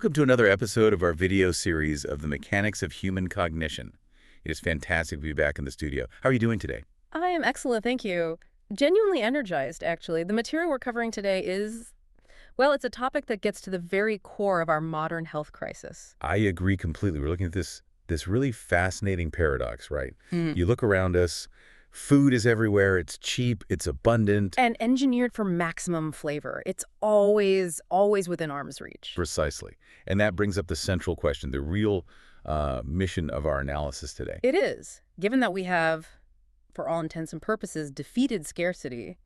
Welcome to another episode of our video series of the mechanics of human cognition. It is fantastic to be back in the studio. How are you doing today? I am excellent, thank you. Genuinely energized, actually. The material we're covering today is, well, it's a topic that gets to the very core of our modern health crisis. I agree completely. We're looking at this really fascinating paradox, right? Mm. You look around us, food is everywhere, it's cheap, it's abundant. And engineered for maximum flavor. It's always within arm's reach. Precisely. And that brings up the central question, the real mission of our analysis today. It is. Given that we have, for all intents and purposes, defeated scarcity,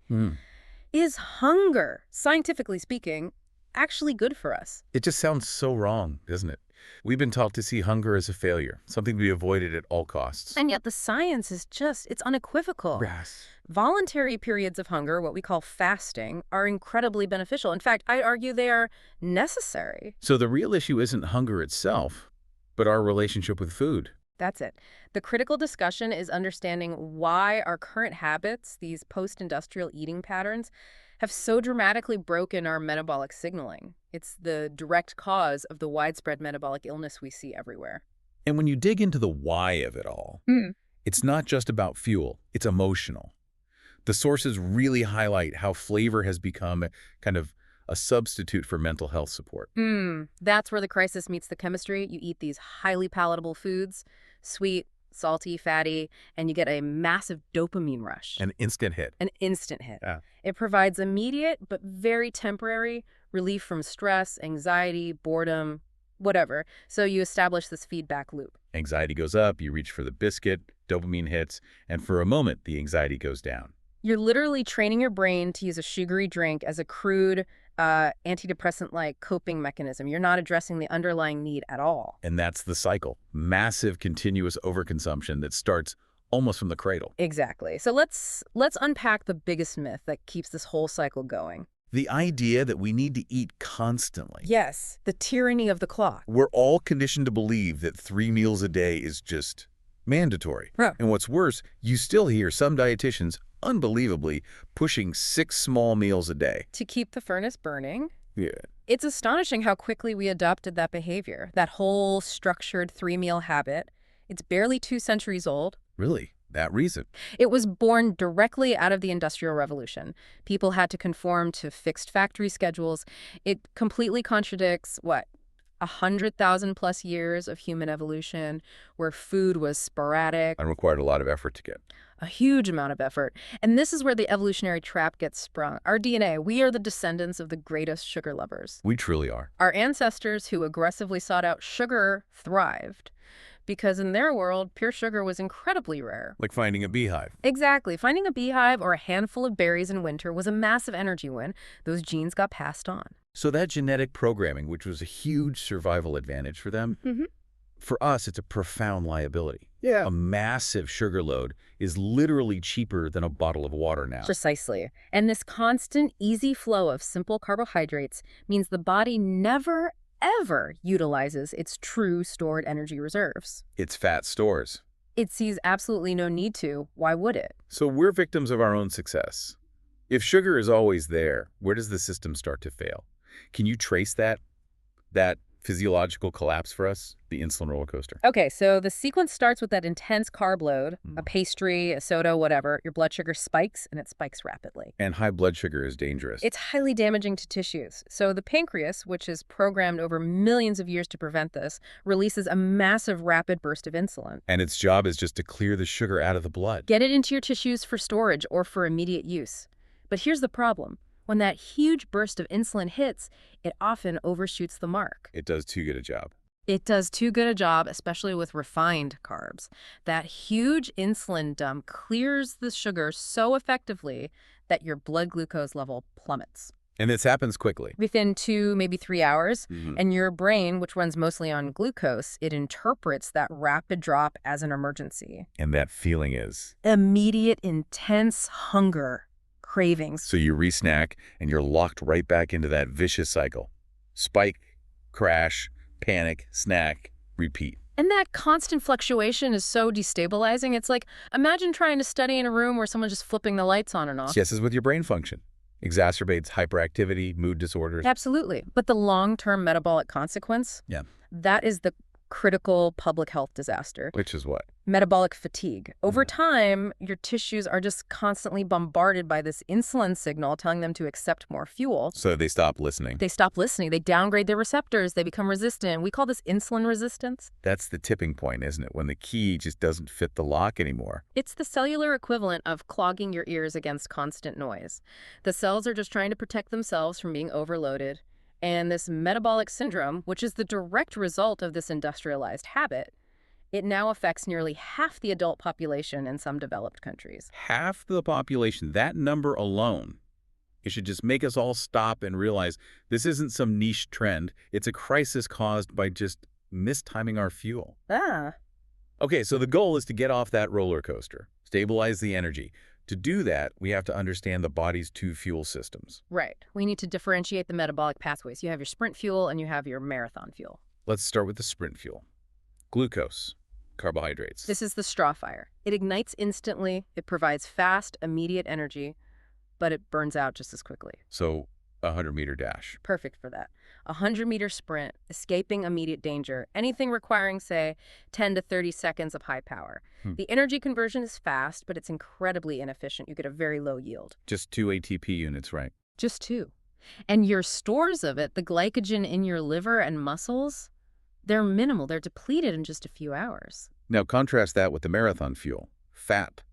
is hunger, scientifically speaking, actually good for us? It just sounds so wrong, doesn't it? We've been taught to see hunger as a failure, something to be avoided at all costs. And yet the science is it's unequivocal. Yes. Voluntary periods of hunger, what we call fasting, are incredibly beneficial. In fact, I argue they are necessary. So the real issue isn't hunger itself, but our relationship with food. That's it. The critical discussion is understanding why our current habits, these post-industrial eating patterns, have so dramatically broken our metabolic signaling. It's the direct cause of the widespread metabolic illness we see everywhere. And when you dig into the why of it all, it's not just about fuel, it's emotional. The sources really highlight how flavor has become kind of a substitute for mental health support. That's where the crisis meets the chemistry. You eat these highly palatable foods, sweet, salty, fatty, and you get a massive dopamine rush. An instant hit. An instant hit. Yeah. It provides immediate but very temporary relief from stress, anxiety, boredom, whatever. So you establish this feedback loop. Anxiety goes up, you reach for the biscuit, dopamine hits, and for a moment, the anxiety goes down. You're literally training your brain to use a sugary drink as a crude, antidepressant-like coping mechanism. You're not addressing the underlying need at all. And that's the cycle. Massive, continuous overconsumption that starts almost from the cradle. Exactly. So let's unpack the biggest myth that keeps this whole cycle going. The idea that we need to eat constantly. Yes, the tyranny of the clock. We're all conditioned to believe that 3 meals a day is just mandatory. Huh. And what's worse, you still hear some dietitians, unbelievably, pushing 6 small meals a day. To keep the furnace burning. Yeah. It's astonishing how quickly we adopted that behavior, that whole structured 3-meal habit. It's barely 2 centuries old. Really? That reason? It was born directly out of the Industrial Revolution. People had to conform to fixed factory schedules. It completely contradicts, 100,000 plus years of human evolution, where food was sporadic. And required a lot of effort to get. A huge amount of effort. And this is where the evolutionary trap gets sprung. Our DNA, we are the descendants of the greatest sugar lovers. We truly are. Our ancestors who aggressively sought out sugar thrived, because in their world, pure sugar was incredibly rare. Like finding a beehive. Exactly. Finding a beehive or a handful of berries in winter was a massive energy win. Those genes got passed on. So that genetic programming, which was a huge survival advantage for them, for us, it's a profound liability. Yeah. A massive sugar load is literally cheaper than a bottle of water now. Precisely. And this constant, easy flow of simple carbohydrates means the body never, ever utilizes its true stored energy reserves. It's fat stores. It sees absolutely no need to. Why would it? So we're victims of our own success. If sugar is always there, where does the system start to fail? Can you trace that physiological collapse for us, the insulin roller coaster? Okay, so the sequence starts with that intense carb load, a pastry, a soda, whatever. Your blood sugar spikes, and it spikes rapidly. And high blood sugar is dangerous. It's highly damaging to tissues. So the pancreas, which is programmed over millions of years to prevent this, releases a massive rapid burst of insulin. And its job is just to clear the sugar out of the blood. Get it into your tissues for storage or for immediate use. But here's the problem. When that huge burst of insulin hits, it often overshoots the mark. It does too good a job. It does too good a job, especially with refined carbs. That huge insulin dump clears the sugar so effectively that your blood glucose level plummets. And this happens quickly. Within 2, maybe 3 hours, and your brain, which runs mostly on glucose, it interprets that rapid drop as an emergency. And that feeling is? Immediate, intense hunger. Cravings. So you re-snack, and you're locked right back into that vicious cycle. Spike, crash, panic, snack, repeat. And that constant fluctuation is so destabilizing. It's like, imagine trying to study in a room where someone's just flipping the lights on and off. Yes, as with your brain function. Exacerbates hyperactivity, mood disorders. Absolutely. But the long-term metabolic consequence, Yeah. that is the critical public health disaster. Which is what? Metabolic fatigue. Over Mhm. time, your tissues are just constantly bombarded by this insulin signal telling them to accept more fuel. So they stop listening. They stop listening. They downgrade their receptors. They become resistant. We call this insulin resistance. That's the tipping point, isn't it? When the key just doesn't fit the lock anymore. It's the cellular equivalent of clogging your ears against constant noise. The cells are just trying to protect themselves from being overloaded. And this metabolic syndrome, which is the direct result of this industrialized habit, it now affects nearly half the adult population in some developed countries. Half the population, that number alone, it should just make us all stop and realize this isn't some niche trend. It's a crisis caused by just mistiming our fuel. Ah. Okay, so the goal is to get off that roller coaster, stabilize the energy. To do that, we have to understand the body's two fuel systems. Right. We need to differentiate the metabolic pathways. You have your sprint fuel and you have your marathon fuel. Let's start with the sprint fuel. Glucose, carbohydrates. This is the straw fire. It ignites instantly. It provides fast, immediate energy, but it burns out just as quickly. So a 100-meter dash. Perfect for that. A 100-meter sprint, escaping immediate danger, anything requiring, say, 10 to 30 seconds of high power. The energy conversion is fast, but it's incredibly inefficient. You get a very low yield. Just 2 ATP units, right? Just 2. And your stores of it, the glycogen in your liver and muscles, they're minimal. They're depleted in just a few hours. Now contrast that with the marathon fuel, fat,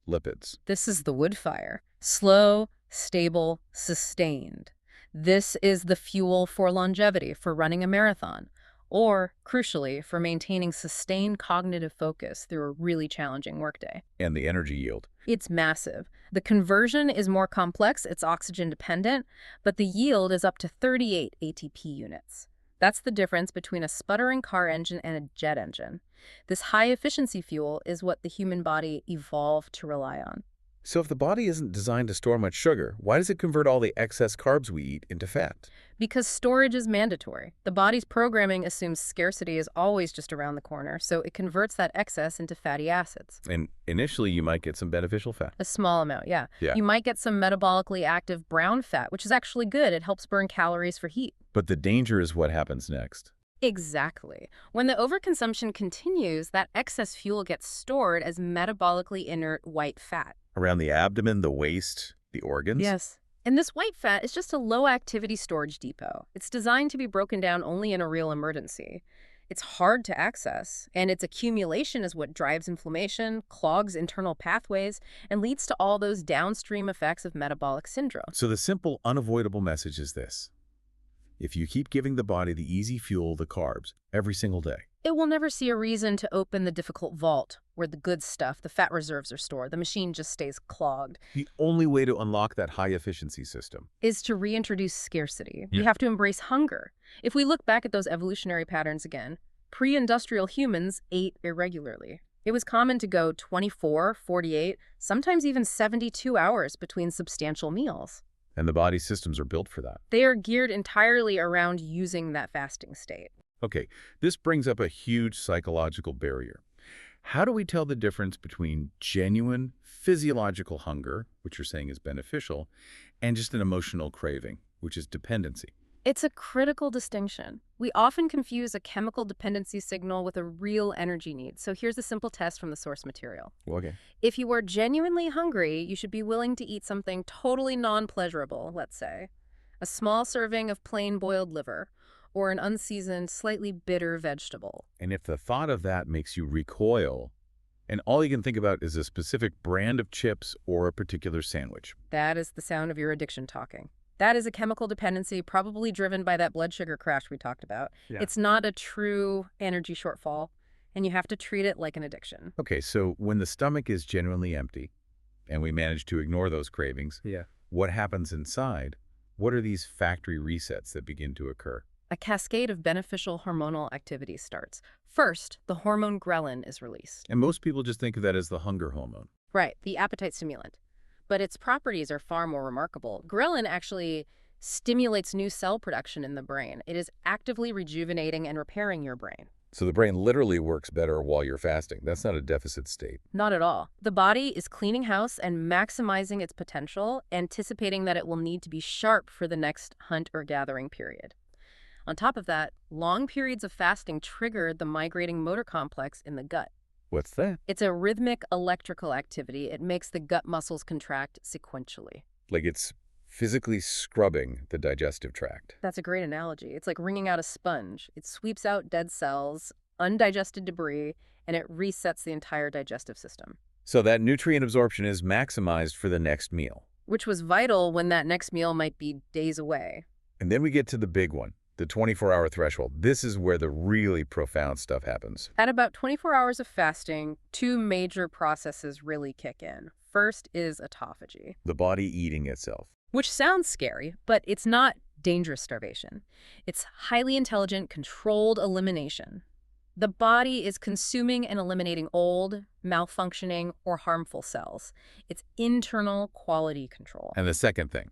lipids. This is the wood fire. Slow, stable, sustained. This is the fuel for longevity, for running a marathon, or, crucially, for maintaining sustained cognitive focus through a really challenging workday. And the energy yield. It's massive. The conversion is more complex, it's oxygen dependent, but the yield is up to 38 ATP units. That's the difference between a sputtering car engine and a jet engine. This high-efficiency fuel is what the human body evolved to rely on. So if the body isn't designed to store much sugar, why does it convert all the excess carbs we eat into fat? Because storage is mandatory. The body's programming assumes scarcity is always just around the corner, so it converts that excess into fatty acids. And initially, you might get some beneficial fat. A small amount, yeah. Yeah. You might get some metabolically active brown fat, which is actually good. It helps burn calories for heat. But the danger is what happens next. Exactly. When the overconsumption continues, that excess fuel gets stored as metabolically inert white fat. Around the abdomen, the waist, the organs? Yes. And this white fat is just a low-activity storage depot. It's designed to be broken down only in a real emergency. It's hard to access, and its accumulation is what drives inflammation, clogs internal pathways, and leads to all those downstream effects of metabolic syndrome. So the simple, unavoidable message is this. If you keep giving the body the easy fuel, the carbs, every single day, It will never see a reason to open the difficult vault where the good stuff, the fat reserves, are stored. The machine just stays clogged. the only way to unlock that high-efficiency system. Is to reintroduce scarcity. Yeah. We have to embrace hunger. If we look back at those evolutionary patterns again, pre-industrial humans ate irregularly. It was common to go 24, 48, sometimes even 72 hours between substantial meals. And the body's systems are built for that. They are geared entirely around using that fasting state. Okay, this brings up a huge psychological barrier. How do we tell the difference between genuine physiological hunger, which you're saying is beneficial, and just an emotional craving, which is dependency? It's a critical distinction. We often confuse a chemical dependency signal with a real energy need. So here's a simple test from the source material. Okay. If you are genuinely hungry, you should be willing to eat something totally non-pleasurable, let's say. A small serving of plain boiled liver, or an unseasoned, slightly bitter vegetable. And if the thought of that makes you recoil, and all you can think about is a specific brand of chips or a particular sandwich. That is the sound of your addiction talking. That is a chemical dependency probably driven by that blood sugar crash we talked about. Yeah. It's not a true energy shortfall, and you have to treat it like an addiction. Okay, so when the stomach is genuinely empty, and we manage to ignore those cravings, what happens inside? What are these factory resets that begin to occur? A cascade of beneficial hormonal activity starts. First, the hormone ghrelin is released. And most people just think of that as the hunger hormone. Right, the appetite stimulant. But its properties are far more remarkable. Ghrelin actually stimulates new cell production in the brain. It is actively rejuvenating and repairing your brain. So the brain literally works better while you're fasting. That's not a deficit state. Not at all. The body is cleaning house and maximizing its potential, anticipating that it will need to be sharp for the next hunt or gathering period. On top of that, long periods of fasting trigger the migrating motor complex in the gut. What's that? It's a rhythmic electrical activity. It makes the gut muscles contract sequentially. Like it's physically scrubbing the digestive tract. That's a great analogy. It's like wringing out a sponge. It sweeps out dead cells, undigested debris, and it resets the entire digestive system. So that nutrient absorption is maximized for the next meal. Which was vital when that next meal might be days away. And then we get to the big one, the 24-hour threshold. This is where the really profound stuff happens. At about 24 hours of fasting, two major processes really kick in. First is autophagy. The body eating itself. Which sounds scary, but it's not dangerous starvation. It's highly intelligent, controlled elimination. The body is consuming and eliminating old, malfunctioning, or harmful cells. It's internal quality control. And the second thing,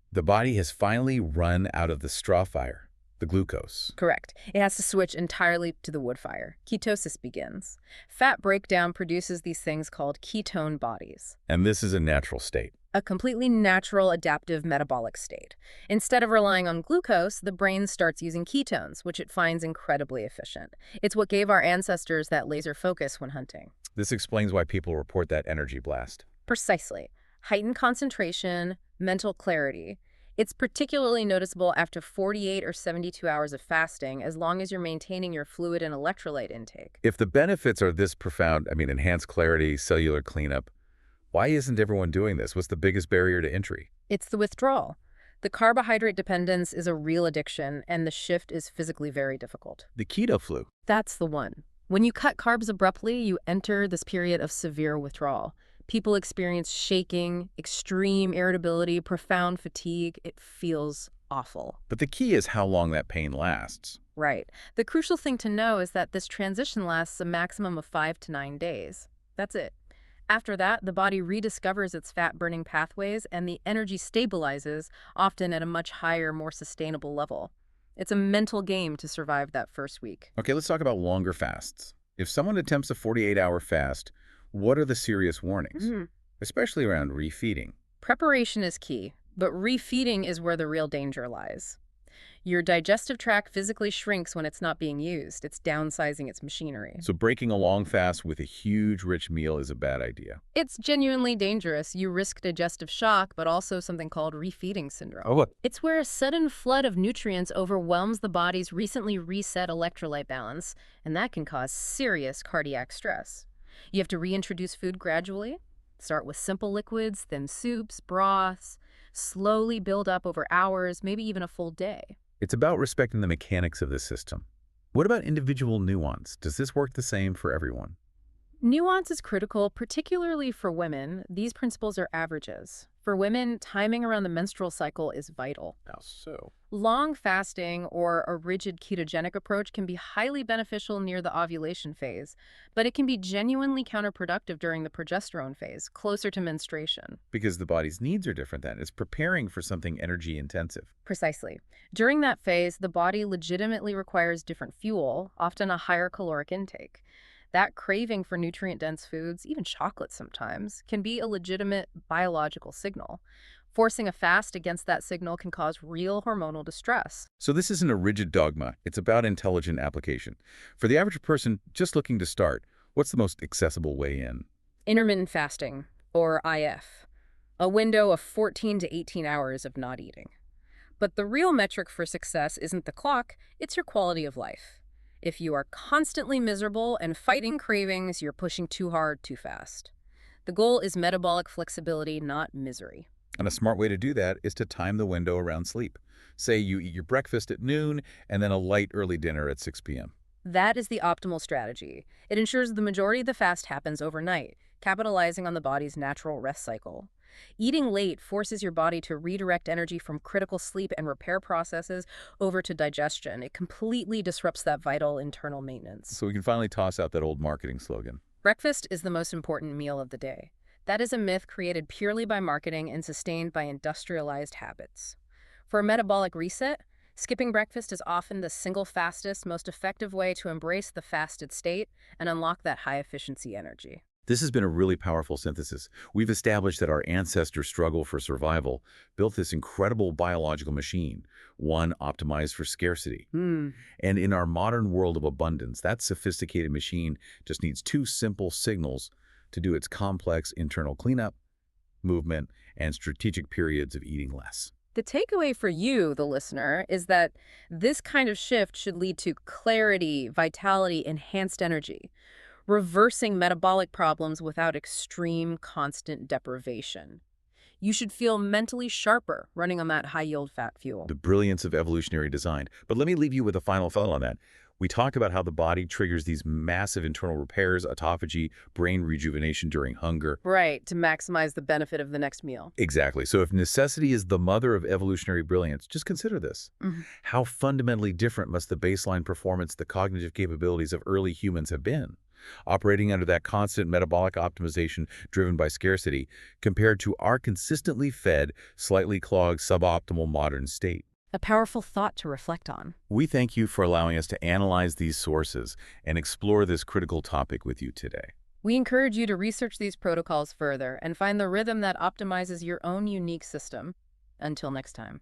the body has finally run out of the straw fire, the glucose. Correct. It has to switch entirely to the wood fire. Ketosis begins. Fat breakdown produces these things called ketone bodies. And this is a natural state. A completely natural adaptive metabolic state. Instead of relying on glucose, the brain starts using ketones, which it finds incredibly efficient. It's what gave our ancestors that laser focus when hunting. This explains why people report that energy blast. Precisely. Heightened concentration, mental clarity. It's particularly noticeable after 48 or 72 hours of fasting, as long as you're maintaining your fluid and electrolyte intake. If the benefits are this profound, enhanced clarity, cellular cleanup, why isn't everyone doing this? What's the biggest barrier to entry? It's the withdrawal. The carbohydrate dependence is a real addiction, and the shift is physically very difficult. The keto flu. That's the one. When you cut carbs abruptly, you enter this period of severe withdrawal. People experience shaking, extreme irritability, profound fatigue. It feels awful. But the key is how long that pain lasts. Right. The crucial thing to know is that this transition lasts a maximum of 5 to 9 days. That's it. After that, the body rediscovers its fat-burning pathways and the energy stabilizes, often at a much higher, more sustainable level. It's a mental game to survive that first week. Okay, let's talk about longer fasts. If someone attempts a 48-hour fast, what are the serious warnings? Especially around refeeding. Preparation is key, but refeeding is where the real danger lies. Your digestive tract physically shrinks when it's not being used. It's downsizing its machinery. So breaking a long fast with a huge, rich meal is a bad idea. It's genuinely dangerous. You risk digestive shock, but also something called refeeding syndrome. Oh, what? It's where a sudden flood of nutrients overwhelms the body's recently reset electrolyte balance, and that can cause serious cardiac stress. You have to reintroduce food gradually. Start with simple liquids, then soups, broths, slowly build up over hours, maybe even a full day. It's about respecting the mechanics of the system. What about individual nuance? Does this work the same for everyone? Nuance is critical, particularly for women. These principles are averages. For women, timing around the menstrual cycle is vital. How so? Long fasting or a rigid ketogenic approach can be highly beneficial near the ovulation phase, but it can be genuinely counterproductive during the progesterone phase, closer to menstruation. Because the body's needs are different then. It's preparing for something energy intensive. Precisely. During that phase, the body legitimately requires different fuel, often a higher caloric intake. That craving for nutrient-dense foods, even chocolate sometimes, can be a legitimate biological signal. Forcing a fast against that signal can cause real hormonal distress. So this isn't a rigid dogma. It's about intelligent application. For the average person just looking to start, what's the most accessible way in? Intermittent fasting, or IF, a window of 14 to 18 hours of not eating. But the real metric for success isn't the clock, it's your quality of life. If you are constantly miserable and fighting cravings, you're pushing too hard, too fast. The goal is metabolic flexibility, not misery. And a smart way to do that is to time the window around sleep. Say you eat your breakfast at noon and then a light early dinner at 6 p.m. That is the optimal strategy. It ensures the majority of the fast happens overnight, capitalizing on the body's natural rest cycle. Eating late forces your body to redirect energy from critical sleep and repair processes over to digestion. It completely disrupts that vital internal maintenance. So we can finally toss out that old marketing slogan. Breakfast is the most important meal of the day. That is a myth created purely by marketing and sustained by industrialized habits. For a metabolic reset, Skipping breakfast is often the single fastest, most effective way to embrace the fasted state and unlock that high-efficiency energy. This has been a really powerful synthesis. We've established that our ancestors' struggle for survival built this incredible biological machine, one optimized for scarcity. And in our modern world of abundance, that sophisticated machine just needs two simple signals to do its complex internal cleanup, movement, and strategic periods of eating less. The takeaway for you, the listener, is that this kind of shift should lead to clarity, vitality, enhanced energy, reversing metabolic problems without extreme constant deprivation. You should feel mentally sharper running on that high-yield fat fuel. The brilliance of evolutionary design. But let me leave you with a final thought on that. We talked about how the body triggers these massive internal repairs, autophagy, brain rejuvenation during hunger. Right, to maximize the benefit of the next meal. Exactly. So if necessity is the mother of evolutionary brilliance, just consider this. How fundamentally different must the baseline performance, the cognitive capabilities of early humans have been, operating under that constant metabolic optimization driven by scarcity, compared to our consistently fed, slightly clogged, suboptimal modern state? A powerful thought to reflect on. We thank you for allowing us to analyze these sources and explore this critical topic with you today. We encourage you to research these protocols further and find the rhythm that optimizes your own unique system. Until next time.